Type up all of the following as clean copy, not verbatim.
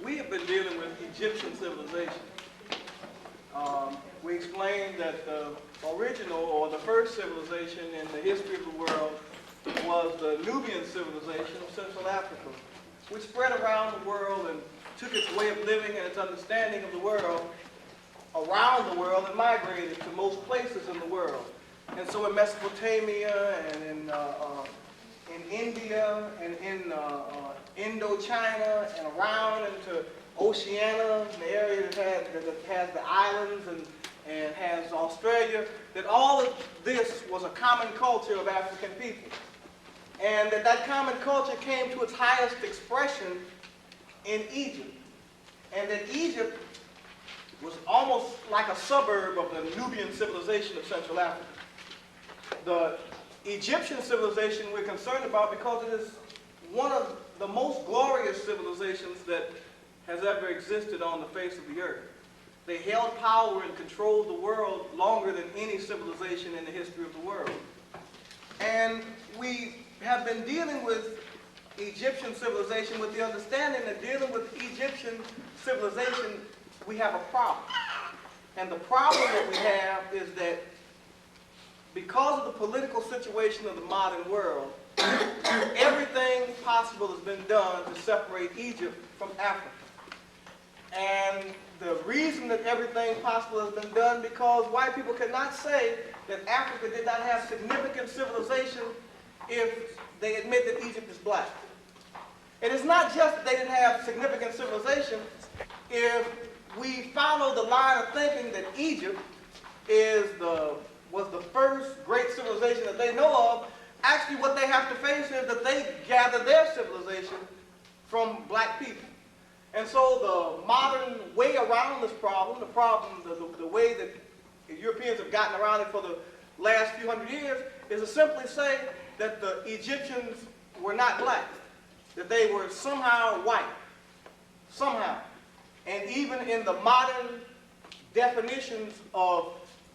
We have been dealing with Egyptian civilization. We explained that the original or the first civilization in the history of the world was the Nubian civilization of Central Africa, which spread around the world and took its way of living and its understanding of the world around the world and migrated to most places in the world. And so in Mesopotamia and in India and in Indochina and around into Oceania, the area that has the islands and has Australia, that all of this was a common culture of African people. And that common culture came to its highest expression in Egypt. And that Egypt was almost like a suburb of the Nubian civilization of Central Africa. The Egyptian civilization we're concerned about because it is one of the most glorious civilizations that has ever existed on the face of the earth. They held power and controlled the world longer than any civilization in the history of the world. And we have been dealing with Egyptian civilization with the understanding that dealing with Egyptian civilization, we have a problem. And the problem that we have is that because of the political situation of the modern world, everything possible has been done to separate Egypt from Africa. And the reason that everything possible has been done because white people cannot say that Africa did not have significant civilization if they admit that Egypt is black. It is not just that they didn't have significant civilization. If we follow the line of thinking that Egypt was the first great civilization that they know of, actually what they have to face is that they gather their civilization from black people. And so the modern way around this problem, the way that Europeans have gotten around it for the last few hundred years, is to simply say that the Egyptians were not black, that they were somehow white, somehow. And even in the modern definitions of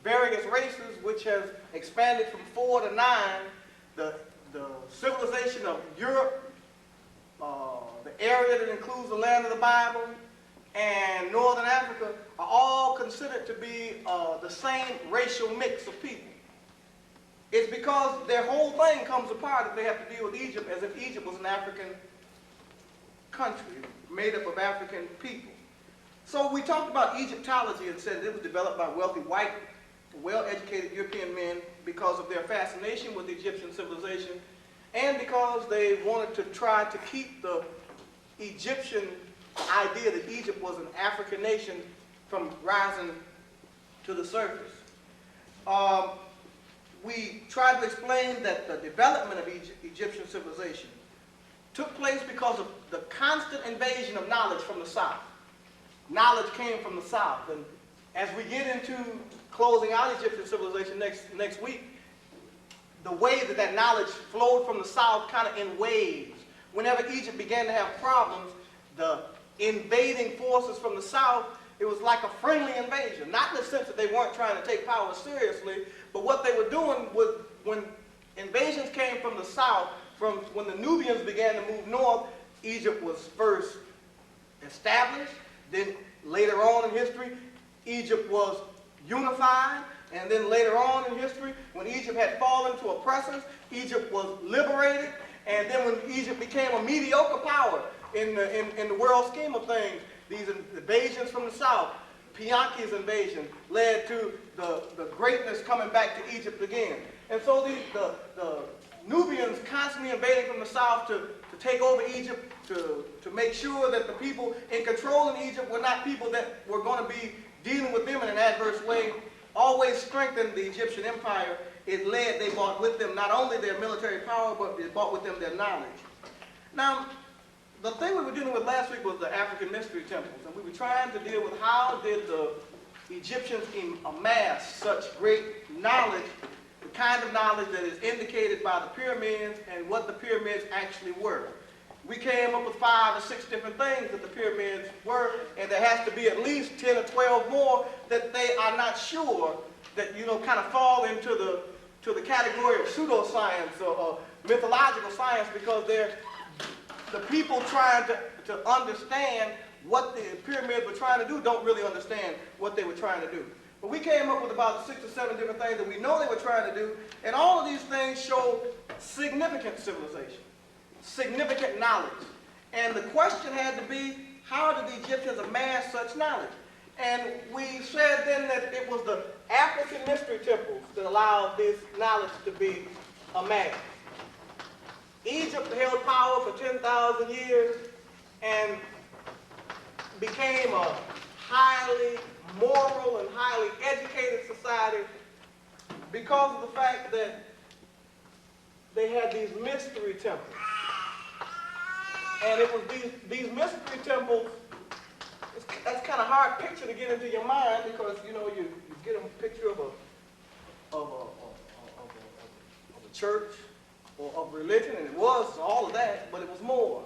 various races, which has expanded from 4 to 9, the civilization of Europe, the area that includes the land of the Bible, and Northern Africa are all considered to be the same racial mix of people. It's because their whole thing comes apart if they have to deal with Egypt as if Egypt was an African country made up of African people. So we talked about Egyptology and said it was developed by wealthy white, well-educated European men because of their fascination with Egyptian civilization and because they wanted to try to keep the Egyptian idea that Egypt was an African nation from rising to the surface. We tried to explain that the development of Egyptian civilization took place because of the constant invasion of knowledge from the south. Knowledge came from the south, and as we get into closing out Egyptian civilization next week, the way that knowledge flowed from the south kind of in waves. Whenever Egypt began to have problems, the invading forces from the south, it was like a friendly invasion. Not in the sense that they weren't trying to take power seriously, but what they were doing was when invasions came from the south, from when the Nubians began to move north, Egypt was first established, then later on in history, Egypt was unified, and then later on in history, when Egypt had fallen to oppressors, Egypt was liberated, and then when Egypt became a mediocre power in the world scheme of things, these invasions from the south, Pianki's invasion, led to the greatness coming back to Egypt again. And so the Nubians constantly invading from the south to take over Egypt, to make sure that the people in control in Egypt were not people that were going to be dealing with them in an adverse way, always strengthened the Egyptian empire. They brought with them not only their military power, but they brought with them their knowledge. Now, the thing we were dealing with last week was the African mystery temples, and we were trying to deal with how did the Egyptians amass such great knowledge, the kind of knowledge that is indicated by the pyramids and what the pyramids actually were. We came up with 5 or 6 different things that the pyramids were, and there has to be at least 10 or 12 more that they are not sure that, kind of fall into the category of pseudoscience or mythological science because they're the people trying to understand what the pyramids were trying to do don't really understand what they were trying to do. But we came up with about 6 or 7 different things that we know they were trying to do, and all of these things show significant civilization, significant knowledge. And the question had to be, how did the Egyptians amass such knowledge? And we said then that it was the African mystery temples that allowed this knowledge to be amassed. Egypt held power for 10,000 years and became a highly moral and highly educated society because of the fact that they had these mystery temples. And it was these mystery temples, that's kind of hard picture to get into your mind because, you know, you get a picture of a church or of religion, and it was all of that, but it was more.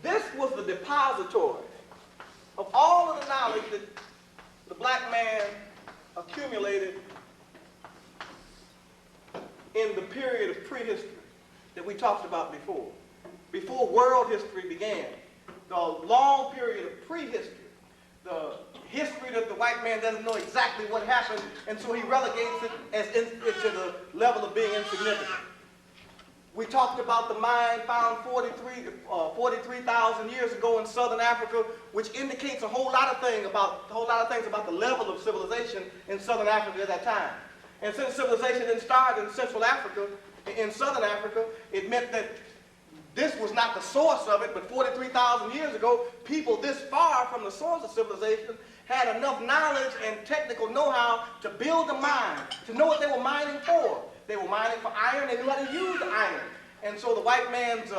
This was the depository of all of the knowledge that the black man accumulated in the period of prehistory that we talked about before world history began. The long period of prehistory, the history that the white man doesn't know exactly what happened, and so he relegates it to the level of being insignificant. We talked about the mine found 43,000 years ago in southern Africa, which indicates a whole lot of things about the level of civilization in southern Africa at that time. And since civilization didn't start in Central Africa, in southern Africa, it meant that this was not the source of it, but 43,000 years ago, people this far from the source of civilization had enough knowledge and technical know-how to build a mine, to know what they were mining for. They were mining for iron, they knew how to use the iron. And so the white man's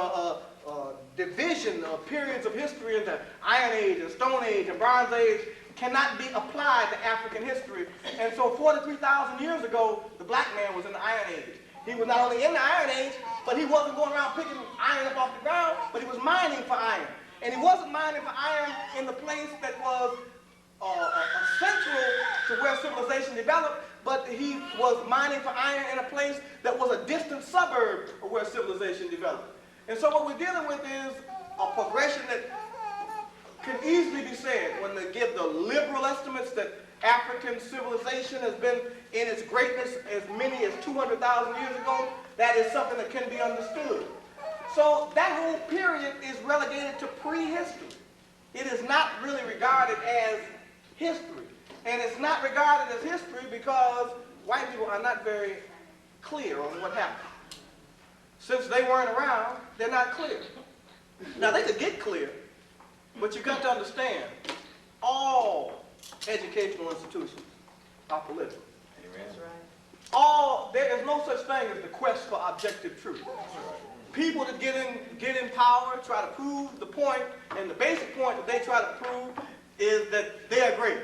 division of periods of history into Iron Age and Stone Age and Bronze Age cannot be applied to African history. And so 43,000 years ago, the black man was in the Iron Age. He was not only in the Iron Age, but he wasn't going around picking iron up off the ground, but he was mining for iron. And he wasn't mining for iron in the place that was central to where civilization developed, but he was mining for iron in a place that was a distant suburb of where civilization developed. And so what we're dealing with is a progression that can easily be said when they give the liberal estimates that African civilization has been in its greatness as many as 200,000 years ago. That is something that can be understood. So that whole period is relegated to prehistory. It is not really regarded as history. And it's not regarded as history because white people are not very clear on what happened. Since they weren't around, they're not clear. Now, they could get clear, but you got to understand, all educational institutions are political. Amen. That's right. There is no such thing as the quest for objective truth. People that get in power try to prove the point, and the basic point that they try to prove is that they are great,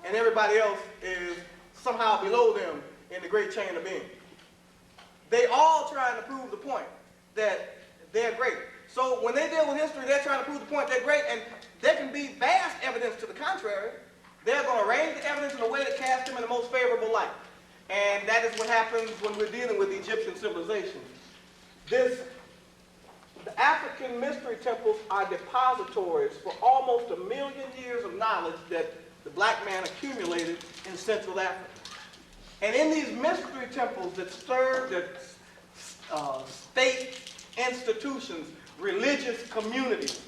and everybody else is somehow below them in the great chain of being. They all trying to prove the point that they're great. So when they deal with history, they're trying to prove the point they're great, and there can be vast evidence to the contrary. They're going to arrange the evidence in a way that casts them in the most favorable light. And that is what happens when we're dealing with Egyptian civilization. The African mystery temples are depositories for almost 1 million years of knowledge that the black man accumulated in Central Africa. And in these mystery temples that served as state institutions, religious communities,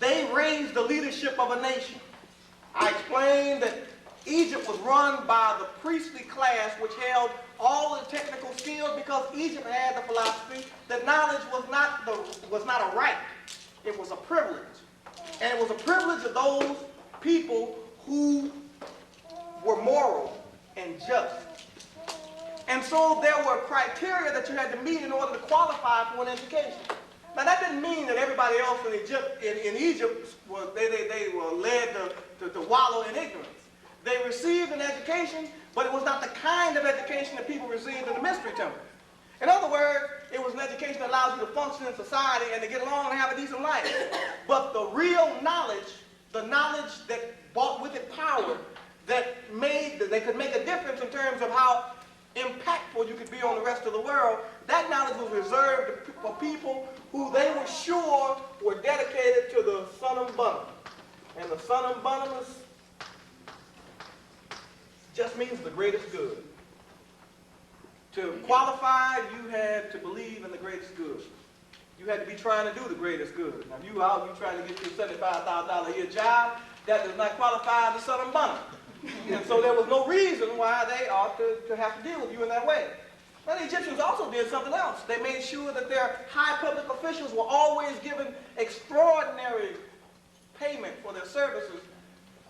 they raised the leadership of a nation. I explained that Egypt was run by the priestly class, which held all the technical skills because Egypt had the philosophy that knowledge was not a right, it was a privilege. And it was a privilege of those people who were moral and just. And so there were criteria that you had to meet in order to qualify for an education. Now that didn't mean that everybody else in Egypt they were led to wallow in ignorance. They received an education, but it was not the kind of education that people received in the mystery temple. In other words, it was an education that allows you to function in society and to get along and have a decent life. But the real knowledge, the knowledge that brought with it power, that made that they could make a difference in terms of how impactful you could be on the rest of the world, that knowledge was reserved for people who they were sure were dedicated to the Sunam Bunam. And the Sunam Bunam just means the greatest good. To qualify, you had to believe in the greatest good. You had to be trying to do the greatest good. Now, if you out, you trying to get your $75,000 a year job, that does not qualify the Sunam Bunam. And so there was no reason why they ought to have to deal with you in that way. Now, the Egyptians also did something else. They made sure that their high public officials were always given extraordinary payment for their services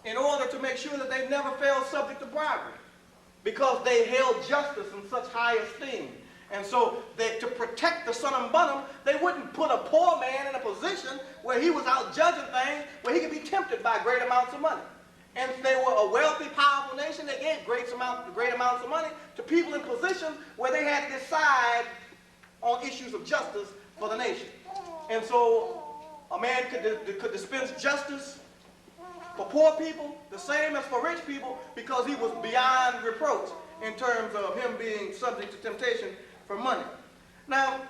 in order to make sure that they never fell subject to bribery, because they held justice in such high esteem. And so to protect the Sunam Bunam, they wouldn't put a poor man in a position where he was out judging things, where he could be tempted by great amounts of money. And if they were a wealthy, powerful nation, they gave great amounts of money to people in positions where they had to decide on issues of justice for the nation. And so a man could dispense justice for poor people the same as for rich people, because he was beyond reproach in terms of him being subject to temptation for money. Now,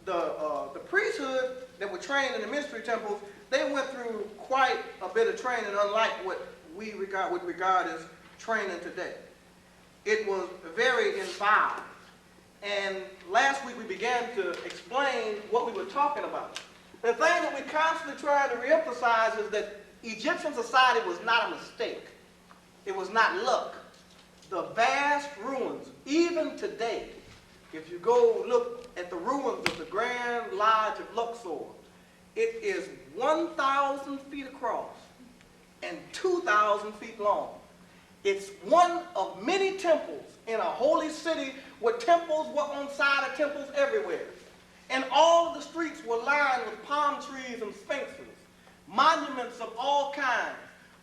the priesthood that were trained in the mystery temples, they went through quite a bit of training, unlike what we would regard as training today. It was very involved. And last week we began to explain what we were talking about. The thing that we constantly try to reemphasize is that Egyptian society was not a mistake. It was not luck. The vast ruins, even today, if you go look at the ruins of the Grand Lodge of Luxor, it is 1,000 feet across and 2,000 feet long. It's one of many temples in a holy city where temples were on side of temples everywhere. And all of the streets were lined with palm trees and sphinxes, monuments of all kinds,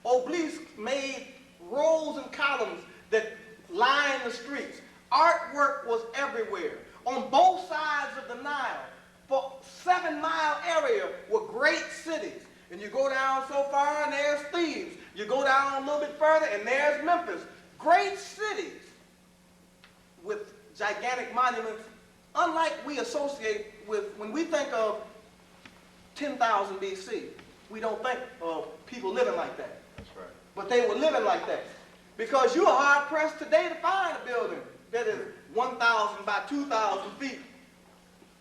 obelisks made rows and columns that lined the streets. Artwork was everywhere. On both sides of the Nile, for 7-mile area were great cities. And you go down so far and there's Thebes. You go down a little bit further and there's Memphis. Great cities with gigantic monuments, unlike we associate with, when we think of 10,000 BC, we don't think of people living like that. That's right. But they were living like that. Because you are hard-pressed today to find a building that is 1,000 by 2,000 feet.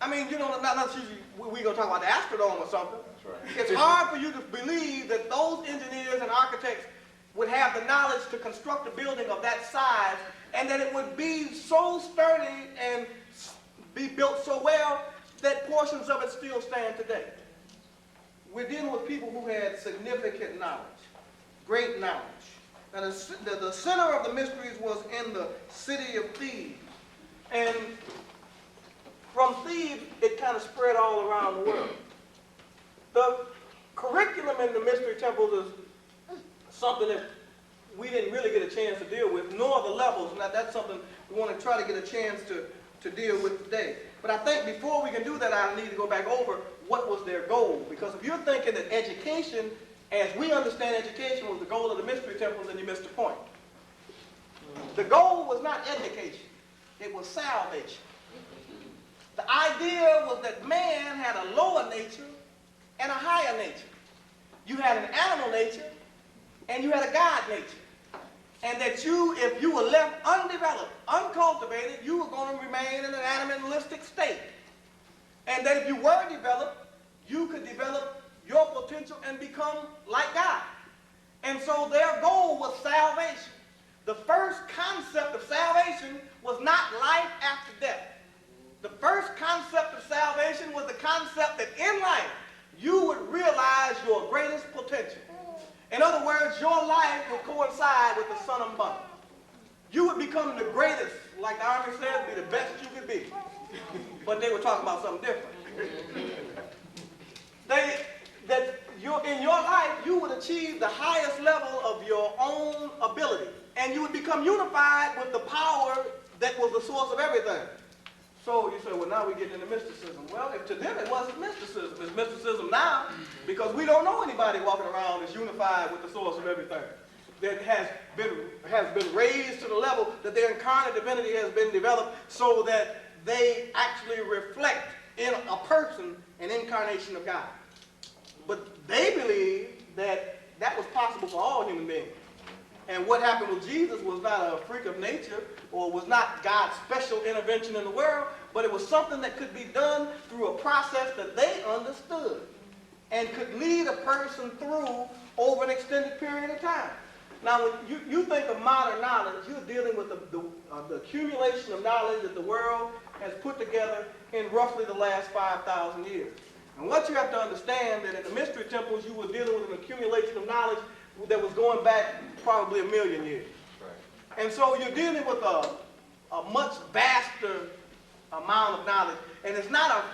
I mean, you know, not usually we're going to talk about the Astrodome or something. That's right. It's hard for you to believe that those engineers and architects would have the knowledge to construct a building of that size, and that it would be so sturdy and be built so well that portions of it still stand today. We're dealing with people who had significant knowledge, great knowledge. Now, the center of the mysteries was in the city of Thebes. And from Thebes, it kind of spread all around the world. The curriculum in the mystery temples is something that we didn't really get a chance to deal with, nor the levels. Now, that's something we want to try to get a chance to deal with today. But I think before we can do that, I need to go back over what was their goal. Because if you're thinking that education, as we understand education, was the goal of the mystery temples, then you missed the point. The goal was not education. It was salvation. The idea was that man had a lower nature and a higher nature. You had an animal nature and you had a God nature. And that if you were left undeveloped, uncultivated, you were going to remain in an animalistic state. And that if you were developed, you could develop your potential and become like God. And so their goal was salvation. The first concept of salvation was not life after death. The first concept of salvation was the concept that in life you would realize your greatest potential. In other words, your life would coincide with the Sunam Bunam. You would become the greatest, like the Army says, be the best you could be. But they were talking about something different. In your life, you would achieve the highest level of your own ability. And you would become unified with the power that was the source of everything. So you say, well, now we're getting into mysticism. Well, if to them it wasn't mysticism, it's mysticism now, because we don't know anybody walking around that's unified with the source of everything. that has been raised to the level that their incarnate divinity has been developed so that they actually reflect in a person an incarnation of God. But they believe that that was possible for all human beings. And what happened with Jesus was not a freak of nature or was not God's special intervention in the world, but it was something that could be done through a process that they understood and could lead a person through over an extended period of time. Now, when you think of modern knowledge, you're dealing with the accumulation of knowledge that the world has put together in roughly the last 5,000 years. And what you have to understand that in the mystery temples, you were dealing with an accumulation of knowledge that was going back probably 1,000,000 years. Right. And so you're dealing with a much vaster amount of knowledge. And it's not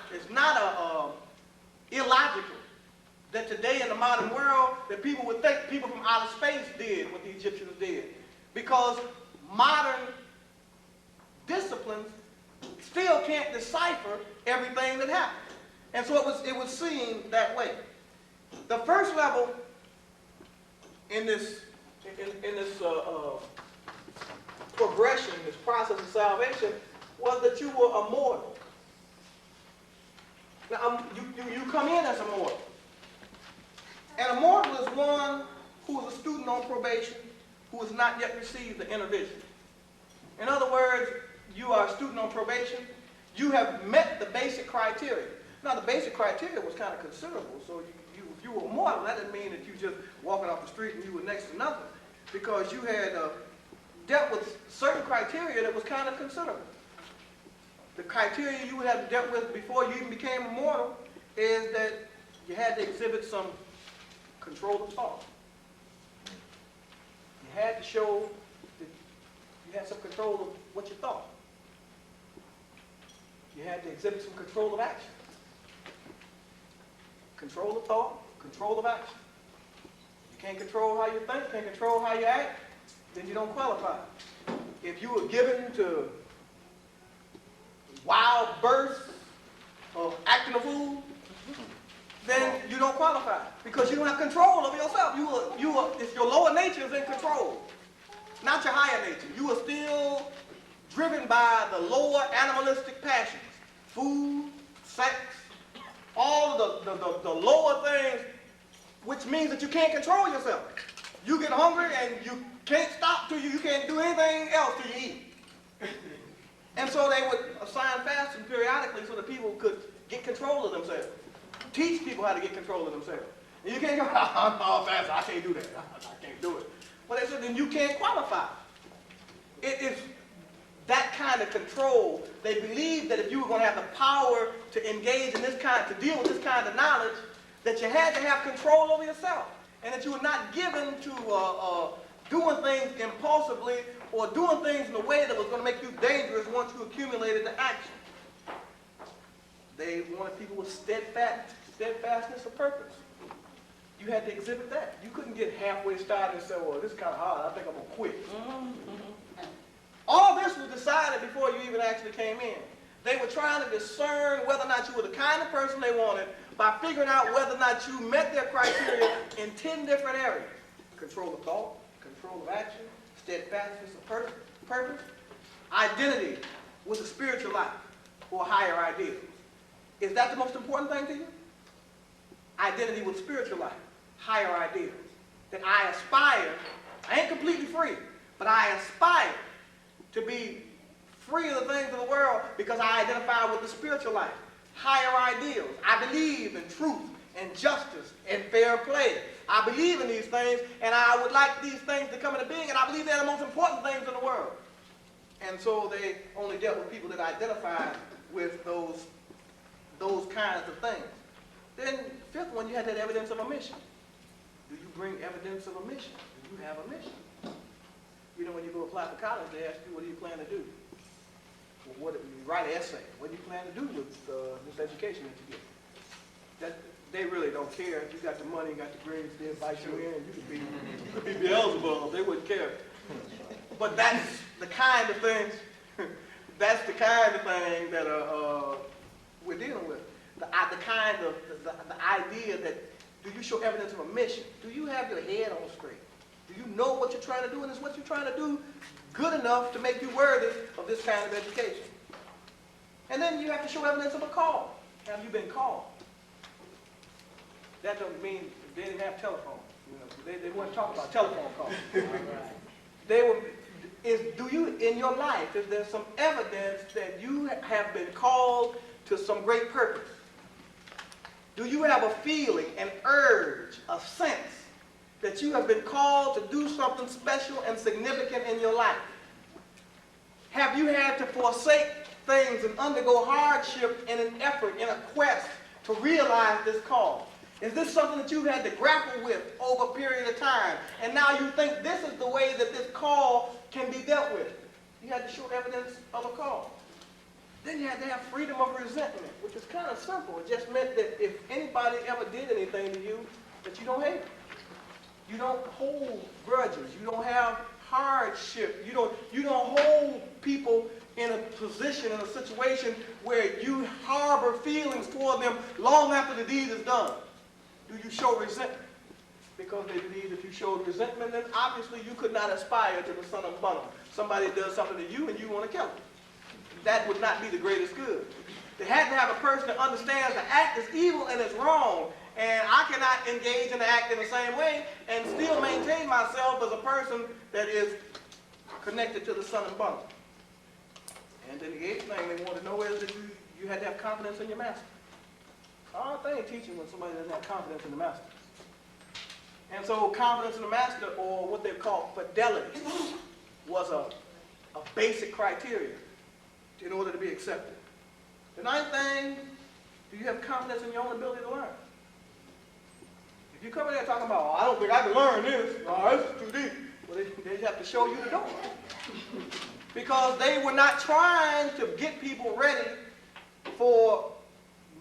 illogical that today in the modern world that people would think people from outer space did what the Egyptians did. Because modern disciplines still can't decipher everything that happened. And so it was seen that way. The first level in this progression, this process of salvation, was that you were immortal. Now, you come in as immortal. An immortal is one who is a student on probation, who has not yet received the inner vision. In other words, you are a student on probation. You have met the basic criteria. Now, the basic criteria was kind of considerable, so if you were immortal, that didn't mean that you just walking off the street and you were next to nothing, because you had dealt with certain criteria that was kind of considerable. The criteria you would have dealt with before you even became immortal is that you had to exhibit some control of thought. You had to show that you had some control of what you thought. You had to exhibit some control of action. Control of thought, control of action. You can't control how you think, can't control how you act, then you don't qualify. If you were given to wild bursts of acting a fool, then you don't qualify because you don't have control over yourself. It's your lower nature is in control, not your higher nature. You are still driven by the lower animalistic passions, food, sex, all of the lower things, which means that you can't control yourself. You get hungry and you can't stop till you can't do anything else till you eat. And so they would assign fasting periodically so that people could get control of themselves. Teach people how to get control of themselves. And you can't go, I'm all fast, I can't do that. I can't do it. But they said, then you can't qualify. It is that kind of control. They believed that if you were going to have the power to engage in this kind, to deal with this kind of knowledge, that you had to have control over yourself. And that you were not given to doing things impulsively or doing things in a way that was going to make you dangerous once you accumulated the action. They wanted people with steadfastness of purpose. You had to exhibit that. You couldn't get halfway started and say, well, this is kind of hard. I think I'm going to quit. All this was decided before you even actually came in. They were trying to discern whether or not you were the kind of person they wanted by figuring out whether or not you met their criteria in 10 different areas. Control of thought, control of action, steadfastness of purpose, identity with a spiritual life or higher ideals. Is that the most important thing to you? Identity with spiritual life, higher ideals. That I aspire, I ain't completely free, but I aspire to be free of the things of the world because I identify with the spiritual life, higher ideals. I believe in truth and justice and fair play. I believe in these things, and I would like these things to come into being, and I believe they're the most important things in the world. And so they only dealt with people that identified with those kinds of things. Then, fifth one, you had that evidence of a mission. Do you bring evidence of a mission? Do you have a mission? You know, when you go apply for college, they ask you, what do you plan to do? Well, you write an essay. What do you plan to do with this education that you get? They really don't care. If you got the money, you got the grades, they invite you in, you could be Beelzebub. They wouldn't care. But that's the kind of thing, that we're dealing with. The idea that, do you show evidence of a mission? Do you have your head on straight? Do you know what you're trying to do? And is what you're trying to do good enough to make you worthy of this kind of education? And then you have to show evidence of a call. Have you been called? That doesn't mean they didn't have telephones. You know, they weren't talking about telephone calls. Do you, in your life, is there some evidence that you have been called to some great purpose? Do you have a feeling, an urge, a sense that you have been called to do something special and significant in your life? Have you had to forsake things and undergo hardship in an effort, in a quest to realize this call? Is this something that you've had to grapple with over a period of time, and now you think this is the way that this call can be dealt with? You had to show evidence of a call. Then you had to have freedom of resentment, which is kind of simple. It just meant that if anybody ever did anything to you, that you don't hate them. You don't hold grudges. You don't have hardship. You don't hold people in a position, in a situation where you harbor feelings toward them long after the deed is done. Do you show resentment? Because they believe if you showed resentment, then obviously you could not aspire to the son of Madonna. Somebody does something to you and you want to kill them. That would not be the greatest good. They had to have a person that understands the act is evil and it's wrong, and I cannot engage in the act in the same way and still maintain myself as a person that is connected to the son of Madonna. And then the eighth thing they want to know is that you had to have confidence in your master. Hard thing teaching when somebody doesn't have confidence in the master. And so confidence in the master, or what they call fidelity, was a basic criteria in order to be accepted. The ninth thing, do you have confidence in your own ability to learn? If you come in there talking about, oh, I don't think I can learn this, oh, this is too deep, well, they have to show you the door. Because they were not trying to get people ready for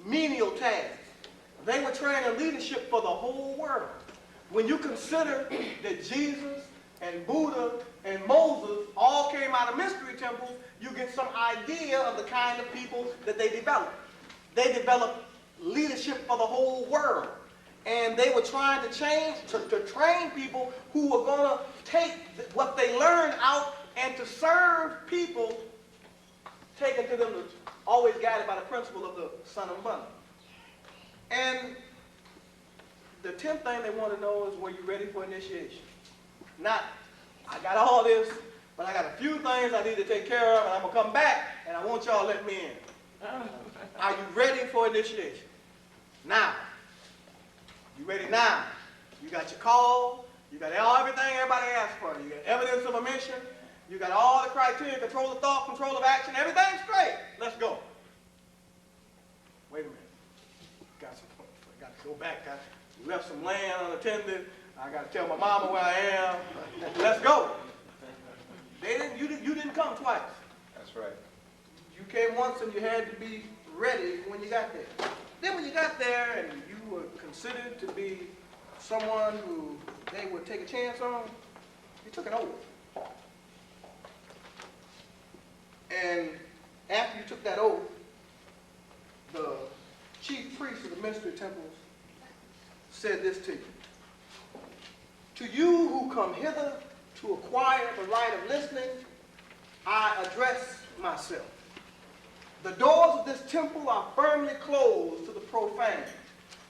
menial tasks. They were training leadership for the whole world. When you consider that Jesus and Buddha and Moses all came out of mystery temples, you get some idea of the kind of people that they developed. They developed leadership for the whole world. And they were trying to train people who were going to take what they learned out and to serve people, taken to them, always guided by the principle of the son of Madonna. And the 10th thing they want to know is, were you ready for initiation? Not, I got all this, but I got a few things I need to take care of, and I'm going to come back, and I want y'all to let me in. Are you ready for initiation? Now. You ready now? You got your call. You got everything everybody asked for. You got evidence of a mission. You got all the criteria, control of thought, control of action. Everything's straight. Let's go. Wait a minute. Got to go back. I left some land unattended. I got to tell my mama where I am. Let's go. You didn't come twice. That's right. You came once and you had to be ready when you got there. Then when you got there and you were considered to be someone who they would take a chance on, you took an oath. And after you took that oath, the chief priest of the mystery temples said this to you. To you who come hither to acquire the right of listening, I address myself. The doors of this temple are firmly closed to the profane.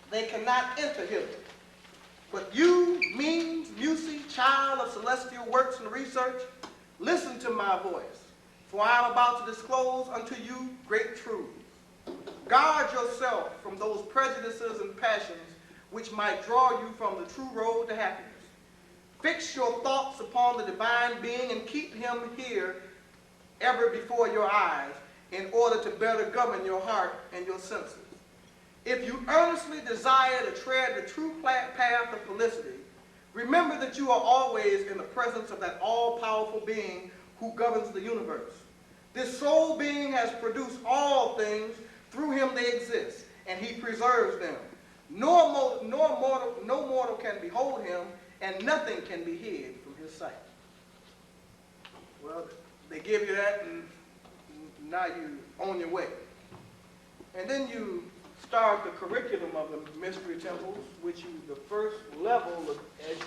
They cannot enter hither. But you, mean, Musi, child of celestial works and research, listen to my voice, for I am about to disclose unto you great truths. Guard yourself from those prejudices and passions which might draw you from the true road to happiness. Fix your thoughts upon the divine being and keep him here ever before your eyes, in order to better govern your heart and your senses. If you earnestly desire to tread the true path of felicity, remember that you are always in the presence of that all-powerful being who governs the universe. This sole being has produced all things. Through him they exist, and he preserves them. No mortal can behold him, and nothing can be hid from his sight. Well, they give you that, and now you on your way. And then you start the curriculum of the mystery temples, which the first level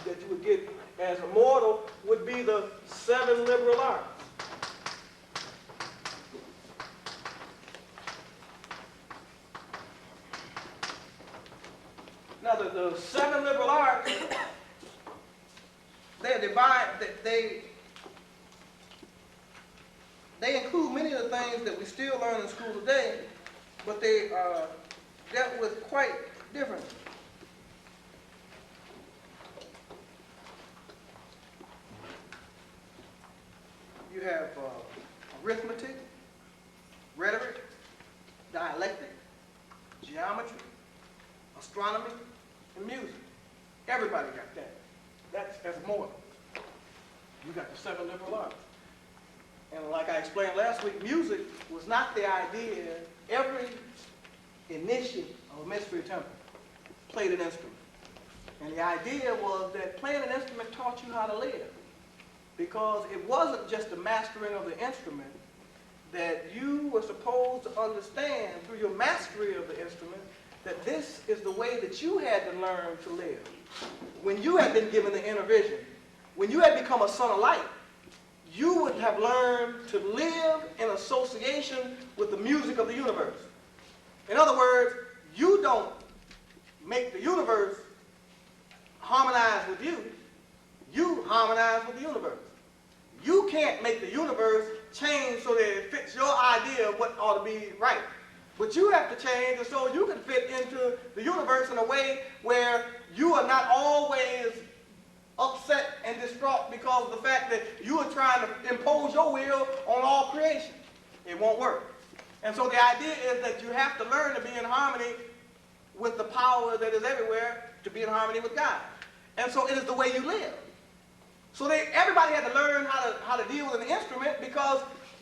that you would get as a mortal would be the 7 liberal arts. Now, the 7 liberal arts, they're divided, they include many of the things that we still learn in school today, but they are dealt with quite differently. You have arithmetic, rhetoric, dialectic, geometry, astronomy, and music. Everybody got that. That's as mortal. You got the 7 liberal arts. And like I explained last week, music was not the idea. Every initiate of a mystery temple played an instrument. And the idea was that playing an instrument taught you how to live. Because it wasn't just the mastering of the instrument, that you were supposed to understand through your mastery of the instrument that this is the way that you had to learn to live. When you had been given the inner vision, when you had become a son of light, you would have learned to live in association with the music of the universe. In other words, you don't make the universe harmonize with you. You harmonize with the universe. You can't make the universe change so that it fits your idea of what ought to be right. But you have to change so you can fit into the universe in a way where you are not always upset and distraught because of the fact that you are trying to impose your will on all creation. It won't work. And so the idea is that you have to learn to be in harmony with the power that is everywhere, to be in harmony with God. And so it is the way you live. So everybody had to learn how to deal with an instrument, because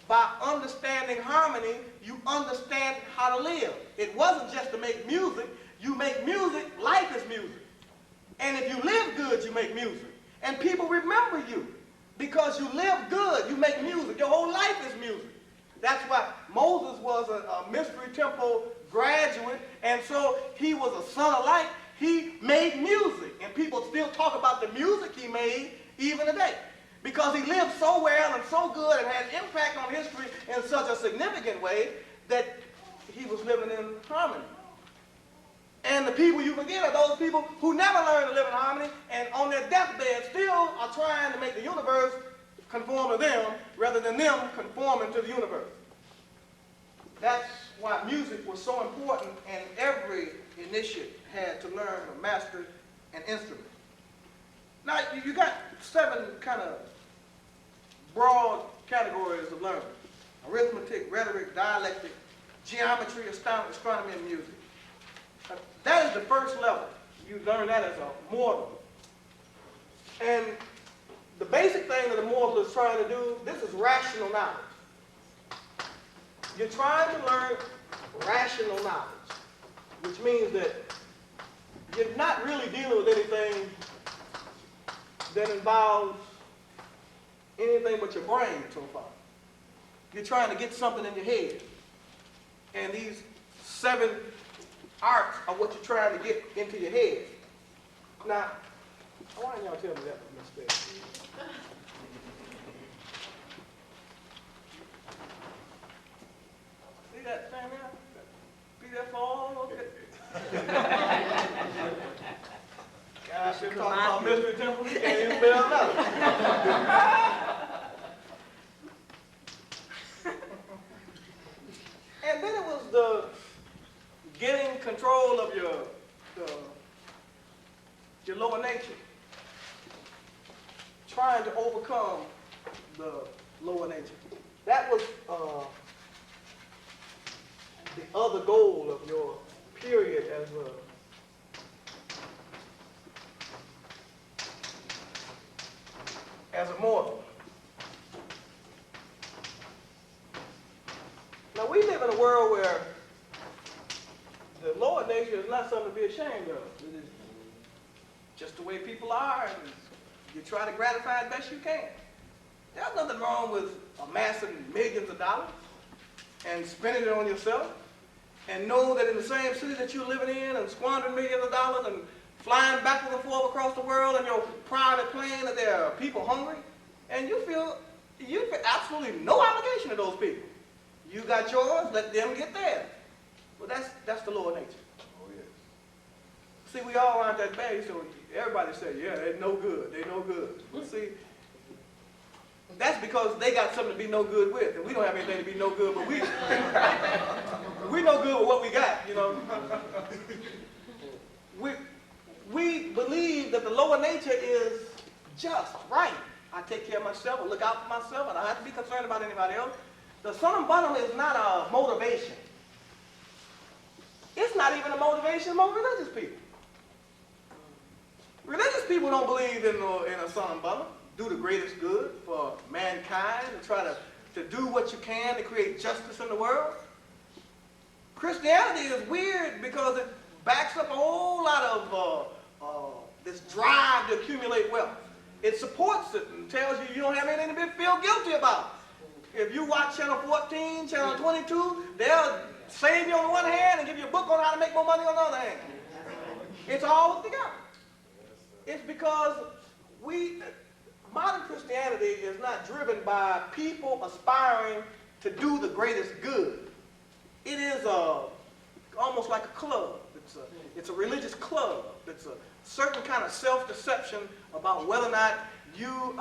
by understanding harmony, you understand how to live. It wasn't just to make music. You make music, life is music. And if you live good, you make music. And people remember you. Because you live good, you make music. Your whole life is music. That's why Moses was a mystery temple graduate, and so he was a son of light. He made music, and people still talk about the music he made even today. Because he lived so well and so good and had impact on history in such a significant way that he was living in harmony. And the people you forget are those people who never learned to live in harmony, and on their deathbed still are trying to make the universe conform to them rather than them conforming to the universe. That's why music was so important, and every initiate had to learn to master an instrument. Now, you got 7 kind of broad categories of learning: arithmetic, rhetoric, dialectic, geometry, astronomy, and music. That is the first level. You learn that as a mortal. And the basic thing that a mortal is trying to do, this is rational knowledge. You're trying to learn rational knowledge, which means that you're not really dealing with anything that involves anything but your brain so far. You're trying to get something in your head. And these 7 arts are what you're trying to get into your head. Now, why didn't y'all tell me that was a mistake? See that thing there? See that fall? Okay. Guys, you're talking about mystery temple, you can't even spell nothing. And then it was the getting control of your lower nature. Trying to overcome the lower nature. That was the other goal of your period as a mortal. Now, we live in a world where the lower nature is not something to be ashamed of. It is just the way people are, and you try to gratify it best you can. There's nothing wrong with amassing millions of dollars and spending it on yourself and know that in the same city that you're living in and squandering millions of dollars and flying backwards and forth across the world in your private plane, that there are people hungry, and you feel absolutely no obligation to those people. You got yours, let them get theirs. Well, that's the lower nature. Oh, yes. See, we all aren't that bad, so everybody say, yeah, they're no good, they're no good. Well, see, that's because they got something to be no good with, and we don't have anything to be no good, but we no good with what we got, you know. We believe that the lower nature is just, right. I take care of myself, I look out for myself, and I don't have to be concerned about anybody else. The son and bottom is not a motivation. It's not even a motivation among religious people. Religious people don't believe in a son and bottom. Do the greatest good for mankind and try to do what you can to create justice in the world. Christianity is weird because it backs up a whole lot of this drive to accumulate wealth. It supports it and tells you you don't have anything to feel guilty about. If you watch Channel 14, Channel 22, they'll save you on one hand and give you a book on how to make more money on the other hand. It's all together. It's because modern Christianity is not driven by people aspiring to do the greatest good. It is almost like a club. It's a religious club. It's a certain kind of self-deception about whether or not you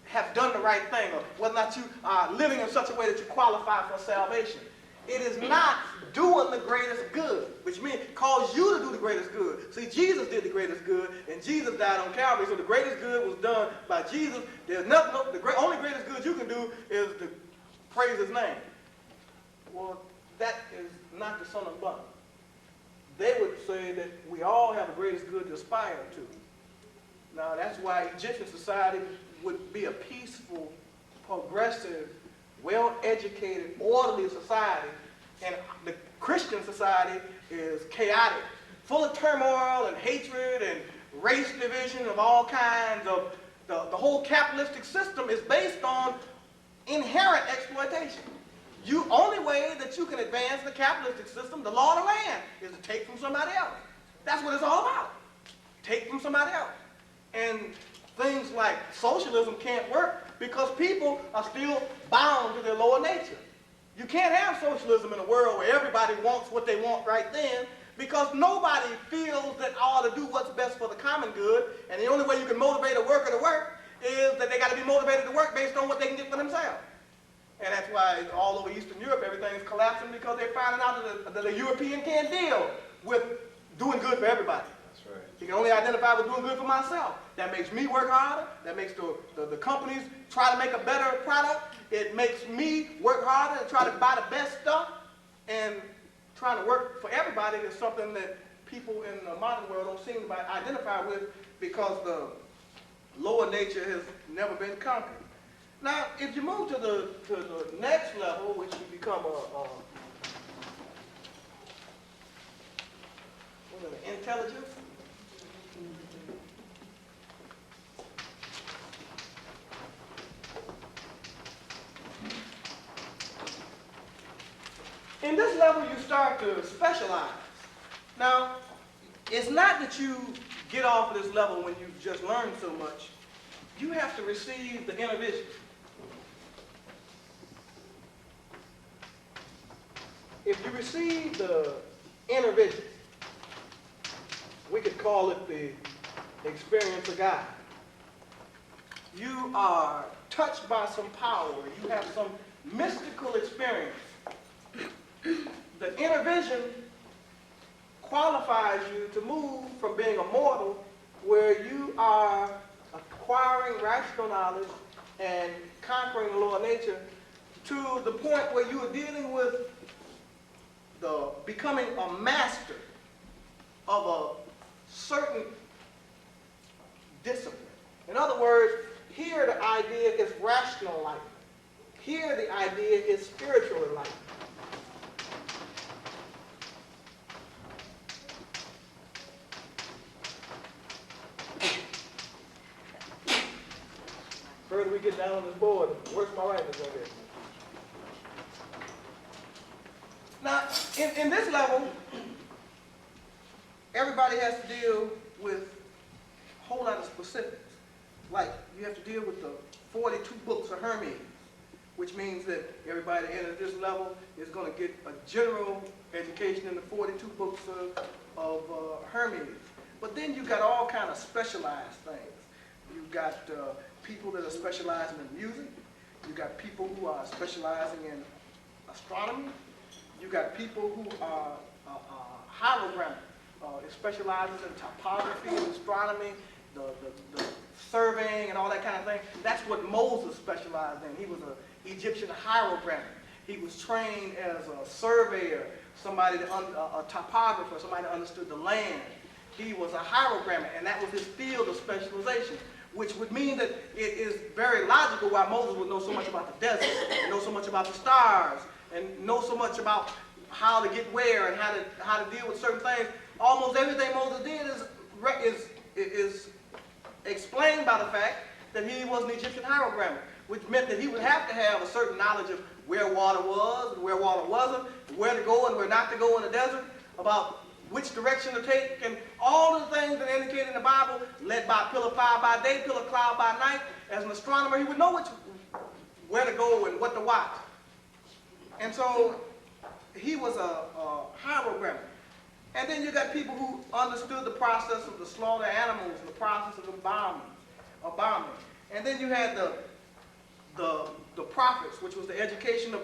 have done the right thing, or whether or not you are living in such a way that you qualify for salvation. It is not doing the greatest good, which means calls you to do the greatest good. See, Jesus did the greatest good, and Jesus died on Calvary, so the greatest good was done by Jesus. There's nothing. Only greatest good you can do is to praise His name. Well, that is not the son of God. They would say that we all have the greatest good to aspire to. Now, that's why Egyptian society would be a peaceful, progressive, well-educated, orderly society, and the Christian society is chaotic, full of turmoil and hatred and race division of all kinds. Of the whole capitalistic system is based on inherent exploitation. Only way that you can advance the capitalistic system, the law of the land, is to take from somebody else. That's what it's all about. Take from somebody else. And things like socialism can't work because people are still bound to their lower nature. You can't have socialism in a world where everybody wants what they want right then, because nobody feels that ought to do what's best for the common good, and the only way you can motivate a worker to work is that they got to be motivated to work based on what they can get for themselves. And that's why all over Eastern Europe everything's collapsing, because they're finding out that the European can't deal with doing good for everybody. That's right. You can only identify with doing good for myself. That makes me work harder. That makes the companies try to make a better product. It makes me work harder and try to buy the best stuff. And trying to work for everybody is something that people in the modern world don't seem to identify with, because the lower nature has never been conquered. Now, if you move to the next level, which you become intelligence. In this level, you start to specialize. Now, it's not that you get off of this level when you've just learned so much. You have to receive the inner vision. If you receive the inner vision, we could call it the experience of God. You are touched by some power. You have some mystical experience. The inner vision qualifies you to move from being a mortal, where you are acquiring rational knowledge and conquering the lower nature, to the point where you are dealing with becoming a master of a certain discipline. In other words, here the idea is rational enlightenment. Here the idea is spiritual enlightenment. Further we get down on this board, the worse my writing is going to get. Now, In this level, everybody has to deal with a whole lot of specifics. Like, you have to deal with the 42 books of Hermes, which means that everybody that enters this level is going to get a general education in the 42 books of Hermes. But then you've got all kind of specialized things. You've got people that are specializing in music. You've got people who are specializing in astronomy. You've got people who are hieroglyphic. It specializes in topography and astronomy, the surveying and all that kind of thing. That's what Moses specialized in. He was an Egyptian hieroglyphic. He was trained as a surveyor, somebody that a topographer, somebody that understood the land. He was a hieroglyphic, and that was his field of specialization, which would mean that it is very logical why Moses would know so much about the desert, and know so much about the stars, and know so much about how to get where and how to deal with certain things. Almost everything Moses did is explained by the fact that he was an Egyptian hieroglyphic, which meant that he would have to have a certain knowledge of where water was and where water wasn't, where to go and where not to go in the desert, about which direction to take, and all the things that are indicated in the Bible, led by a pillar of fire by day, pillar of cloud by night. As an astronomer, he would know where to go and what to watch. And so he was a hieroglyphic. And then you got people who understood the process of the slaughter of animals and the process of embalming. And then you had the prophets, which was the education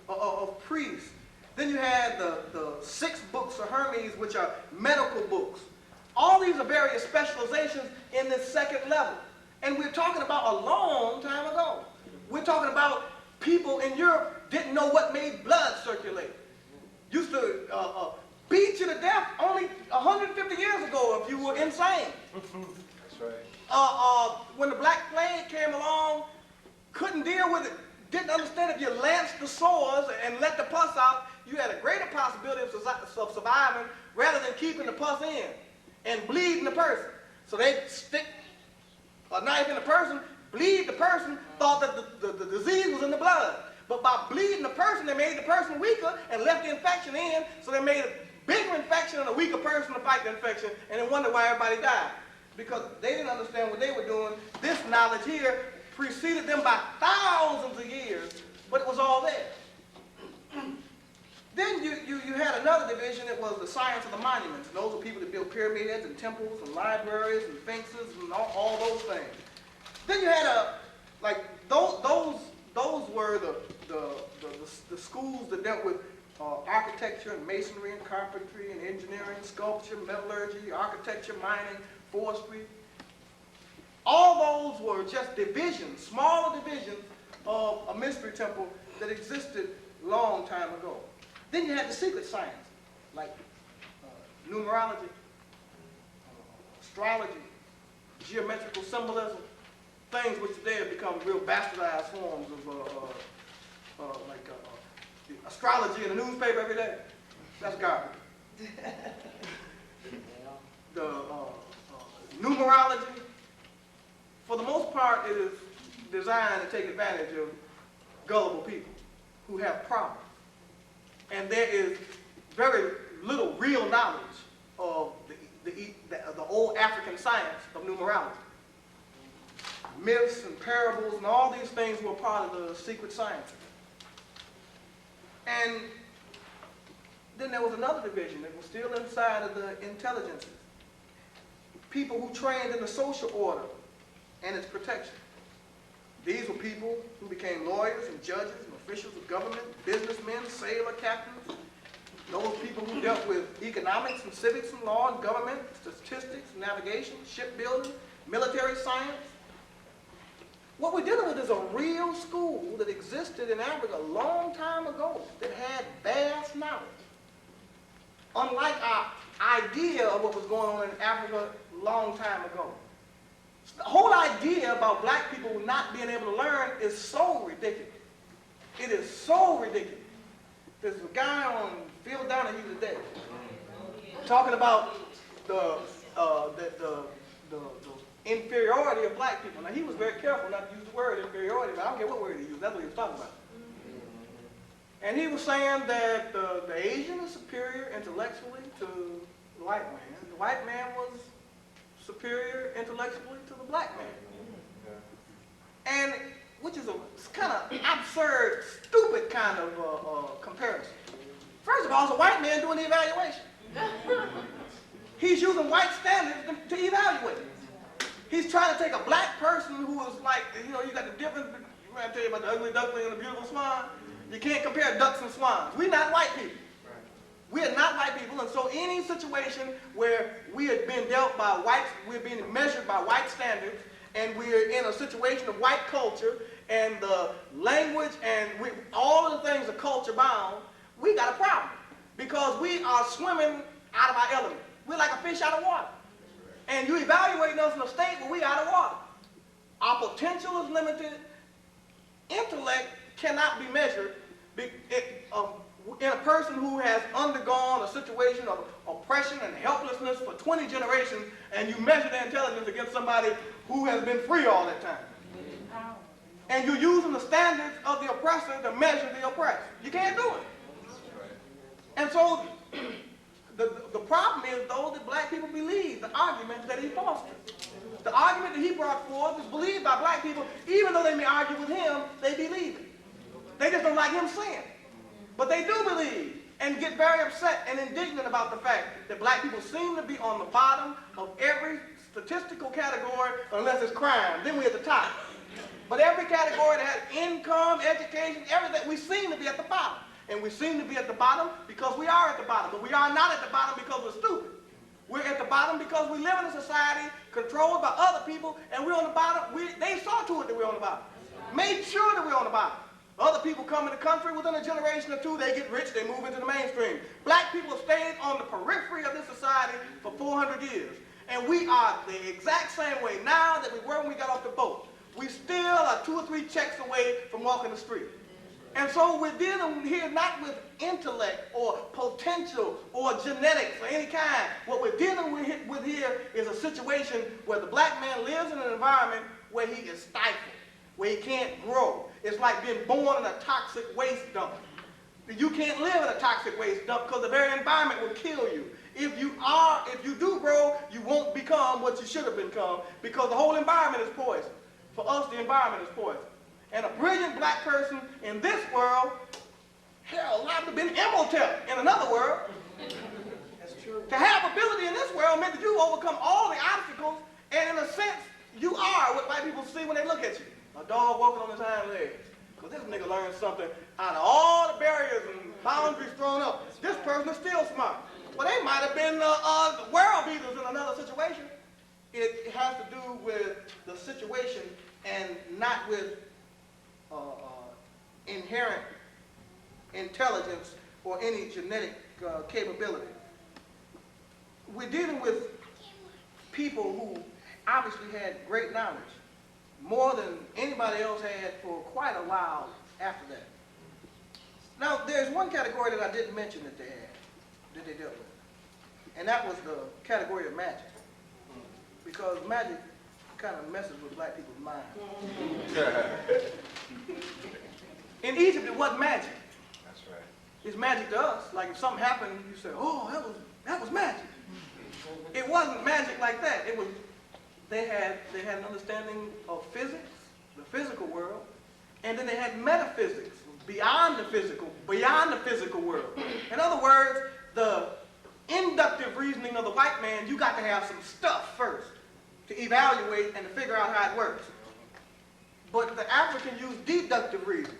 of priests. Then you had the 6 books of Hermes, which are medical books. All these are various specializations in this second level. And we're talking about a long time ago. We're talking about people in Europe didn't know what made blood circulate. Used to beat you to death only 150 years ago if you were insane. That's right. When the Black Plague came along, couldn't deal with it. Didn't understand if you lanced the sores and let the pus out, you had a greater possibility of surviving rather than keeping the pus in and bleeding the person. So they'd stick a knife in the person, bleed the person, thought that the disease was in the blood. But by bleeding the person, they made the person weaker and left the infection in, so they made a bigger infection and a weaker person to fight the infection, and then wondered why everybody died. Because they didn't understand what they were doing. This knowledge here preceded them by thousands of years, but it was all there. Then you had another division. It was the science of the monuments. And those were people that built pyramids and temples and libraries and sphinxes and all those things. Then you had those were the schools that dealt with architecture and masonry and carpentry and engineering, sculpture, metallurgy, architecture, mining, forestry. All those were just divisions, smaller divisions of a mystery temple that existed a long time ago. Then you had the secret science, like numerology, astrology, geometrical symbolism, things which today have become real bastardized forms of astrology in the newspaper every day. That's garbage. The numerology, for the most part, it is designed to take advantage of gullible people who have problems. And there is very little real knowledge of the old African science of numerology. Myths and parables and all these things were part of the secret sciences. And then there was another division that was still inside of the intelligences. People who trained in the social order and its protection. These were people who became lawyers and judges and officials of government, businessmen, sailor captains. Those people who dealt with economics and civics and law and government, statistics, navigation, shipbuilding, military science. What we're dealing with is a real school that existed in Africa a long time ago that had vast knowledge. Unlike our idea of what was going on in Africa a long time ago. The whole idea about black people not being able to learn is so ridiculous. It is so ridiculous. There's a guy on Phil Donahue today talking about the inferiority of black people. Now, he was very careful not to use the word inferiority, but I don't care what word he used. That's what he was talking about. He was very careful not to use the word inferiority. He was talking about the inferiority of black people. He was very careful not to use the word inferiority. He was talking about the inferiority of black people. Now, he was very careful not to use the word inferiority, but I don't care what word he used. That's what he was talking about. And he was saying that the Asian is superior intellectually to the white man. The white man was superior intellectually to the black man. And which is a kind of absurd, stupid kind of comparison. First of all, it's a white man doing the evaluation. He's using white standards to evaluate. He's trying to take a black person who is like, you know, you got the difference. I tell you about the ugly duckling and the beautiful swan. You can't compare ducks and swans. We're not white people. We are not white people, and so any situation where we have been dealt by whites, we're being measured by white standards, and we're in a situation of white culture, and the language and all of the things are culture bound, we got a problem. Because we are swimming out of our element. We're like a fish out of water. And you evaluating us in a state where we're out of water. Our potential is limited. Intellect cannot be measured in a person who has undergone a situation of oppression and helplessness for 20 generations, and you measure their intelligence against somebody who has been free all that time. And you're using the standards of the oppressor to measure the oppressed. You can't do it. And so the problem is, though, that black people believe the argument that he fostered. The argument that he brought forth is believed by black people. Even though they may argue with him, they believe it. They just don't like him saying. But they do believe and get very upset and indignant about the fact that black people seem to be on the bottom of every statistical category unless it's crime. Then we're at the top. But every category that has income, education, everything, we seem to be at the bottom. And we seem to be at the bottom because we are at the bottom. But we are not at the bottom because we're stupid. We're at the bottom because we live in a society controlled by other people, and we're on the bottom. They saw to it that we're on the bottom. Made sure that we're on the bottom. Other people come in the country, within a generation or two, they get rich, they move into the mainstream. Black people stayed on the periphery of this society for 400 years. And we are the exact same way now that we were when we got off the boat. We still are 2 or 3 checks away from walking the street. And so we're dealing here not with intellect or potential or genetics or any kind. What we're dealing with here is a situation where the black man lives in an environment where he is stifled, where he can't grow. It's like being born in a toxic waste dump. You can't live in a toxic waste dump because the very environment will kill you. If you do grow, you won't become what you should have become because the whole environment is poison. For us, the environment is poison. And a brilliant black person in this world, hell, liable to have been Imhotep in another world. That's true. To have ability in this world meant that you overcome all the obstacles, and in a sense, you are what white people see when they look at you. A dog walking on his hind legs. Because this nigga learned something out of all the barriers and boundaries thrown up. This person is still smart. Well, they might have been world beaters in another situation. It has to do with the situation and not with inherent intelligence or any genetic capability. We're dealing with people who obviously had great knowledge, more than anybody else had for quite a while after that. Now, there's one category that I didn't mention that they dealt with, and that was the category of magic, because magic kind of messes with black people's minds. In Egypt, it wasn't magic. That's right. It's magic to us. Like if something happened, you say, "Oh, that was magic." It wasn't magic like that. It was. They had an understanding of physics, the physical world, and then they had metaphysics, beyond the physical world. In other words, the inductive reasoning of the white man, you got to have some stuff first to evaluate and to figure out how it works. But the African used deductive reasoning.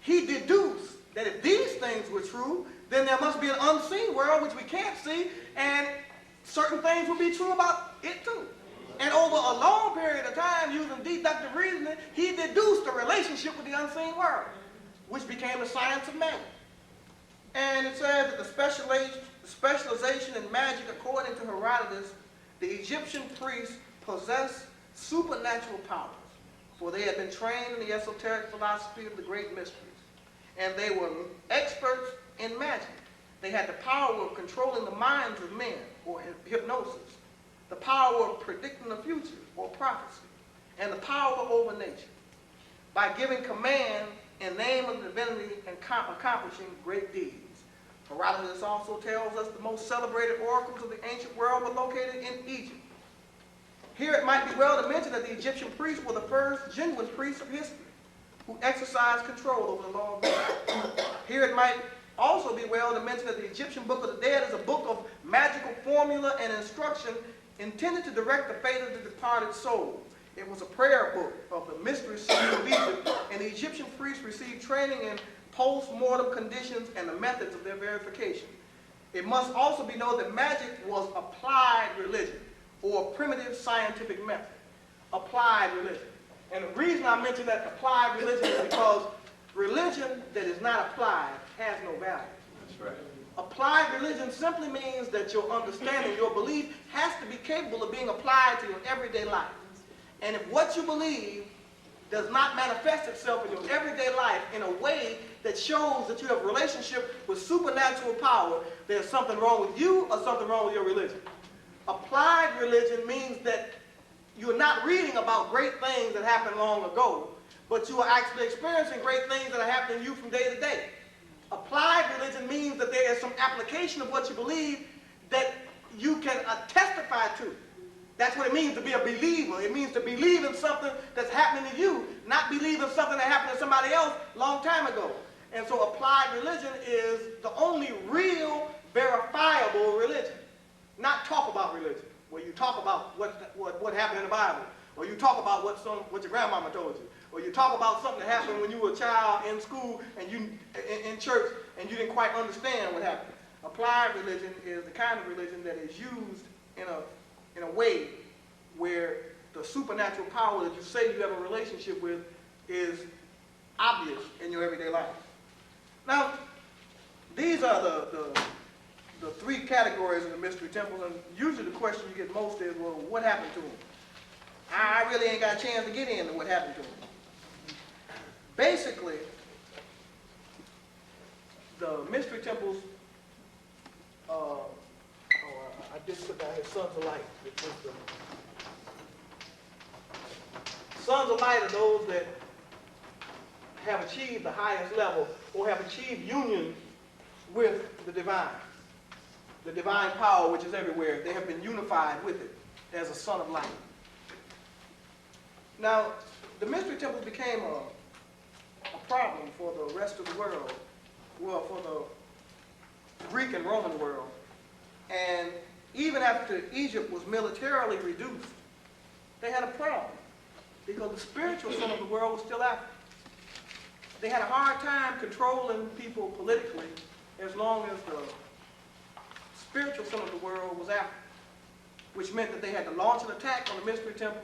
He deduced that if these things were true, then there must be an unseen world which we can't see, and certain things will be true about it too. And over a long period of time, using deductive reasoning, he deduced a relationship with the unseen world, which became the science of magic. And it says that the specialization in magic, according to Herodotus, the Egyptian priests possessed supernatural powers, for they had been trained in the esoteric philosophy of the great mysteries. And they were experts in magic. They had the power of controlling the minds of men, or hypnosis, the power of predicting the future, or prophecy, and the power over nature. By giving command in name of the divinity and accomplishing great deeds. Herodotus also tells us the most celebrated oracles of the ancient world were located in Egypt. Here it might be well to mention that the Egyptian priests were the first genuine priests of history who exercised control over the law of God. Here it might also be well to mention that the Egyptian Book of the Dead is a book of magical formula and instruction intended to direct the fate of the departed soul. It was a prayer book of the mystery schools of Egypt, and the Egyptian priests received training in post-mortem conditions and the methods of their verification. It must also be known that magic was applied religion, or a primitive scientific method. Applied religion. And the reason I mention that applied religion is because religion that is not applied has no value. That's right. Applied religion simply means that your understanding, your belief, has to be capable of being applied to your everyday life. And if what you believe does not manifest itself in your everyday life in a way that shows that you have a relationship with supernatural power, there's something wrong with you or something wrong with your religion. Applied religion means that you're not reading about great things that happened long ago, but you are actually experiencing great things that are happening to you from day to day. Applied religion means that there is some application of what you believe that you can testify to. That's what it means to be a believer. It means to believe in something that's happening to you, not believe in something that happened to somebody else a long time ago. And so applied religion is the only real, verifiable religion. Not talk about religion, where you talk about what happened in the Bible, or you talk about what your grandmama told you, or you talk about something that happened when you were a child in school and in church and you didn't quite understand what happened. Applied religion is the kind of religion that is used in a way where the supernatural power that you say you have a relationship with is obvious in your everyday life. Now, these are the three categories of the mystery temples, and usually the question you get most is, well, what happened to them? I really ain't got a chance to get into what happened to them. Basically, the mystery temples, I just put down here Sons of Light. Sons of Light are those that have achieved the highest level or have achieved union with the divine power which is everywhere. They have been unified with it as a son of light. Now, the mystery temples became a problem for the rest of the world, well, for the Greek and Roman world. And even after Egypt was militarily reduced, they had a problem because the spiritual son of the world was still Africa. They had a hard time controlling people politically as long as the spiritual son of the world was Africa, which meant that they had to launch an attack on the mystery temple,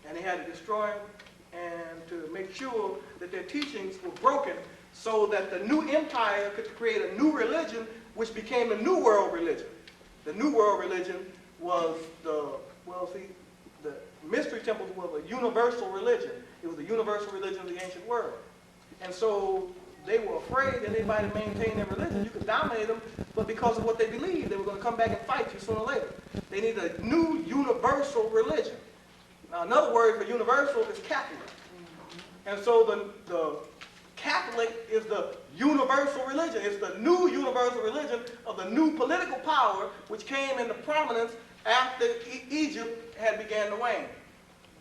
and they had to destroy them, and to make sure that their teachings were broken so that the new empire could create a new religion, which became the New World religion. The New World religion was the mystery temples was a universal religion. It was the universal religion of the ancient world. And so they were afraid that anybody maintained their religion, you could dominate them, but because of what they believed, they were going to come back and fight you sooner or later. They needed a new universal religion. Now, another word for universal is Catholic. And so the Catholic is the universal religion. It's the new universal religion of the new political power which came into prominence after Egypt had began to wane.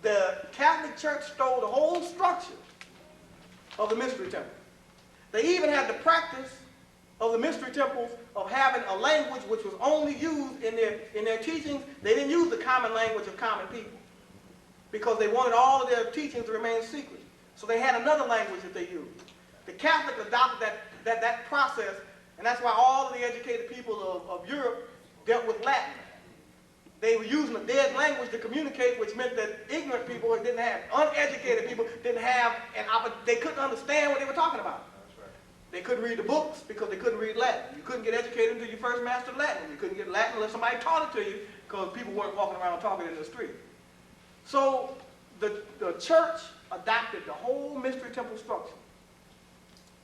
The Catholic Church stole the whole structure of the mystery temple. They even had the practice of the mystery temples of having a language which was only used in their teachings. They didn't use the common language of common people because they wanted all of their teachings to remain secret. So they had another language that they used. The Catholics adopted that process, and that's why all of the educated people of Europe dealt with Latin. They were using a dead language to communicate, which meant that ignorant people didn't have, uneducated people didn't have, they couldn't understand what they were talking about. They couldn't read the books because they couldn't read Latin. You couldn't get educated until you first mastered Latin. You couldn't get Latin unless somebody taught it to you because people weren't walking around talking in the street. So the church adopted the whole mystery temple structure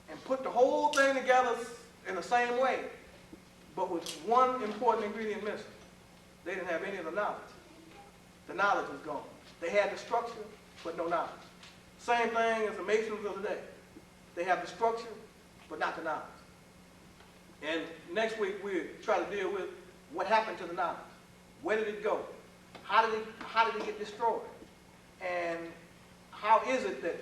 and put the whole thing together in the same way, but with one important ingredient missing. They didn't have any of the knowledge. The knowledge was gone. They had the structure, but no knowledge. Same thing as the Masons of the day. They have the structure, but not the knowledge. And next week we'll try to deal with what happened to the knowledge. Where did it go? How did it get destroyed? And how is it that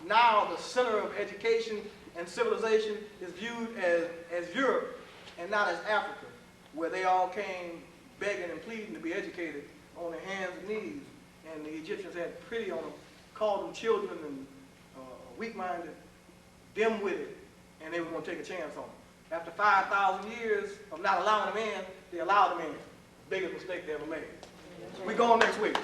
now the center of education and civilization is viewed as Europe and not as Africa, where they all came begging and pleading to be educated on their hands and knees, and the Egyptians had pity on them, called them children and weak-minded, dim-witted, and they were going to take a chance on them. After 5,000 years of not allowing them in, they allowed them in. Biggest mistake they ever made. We go on next week.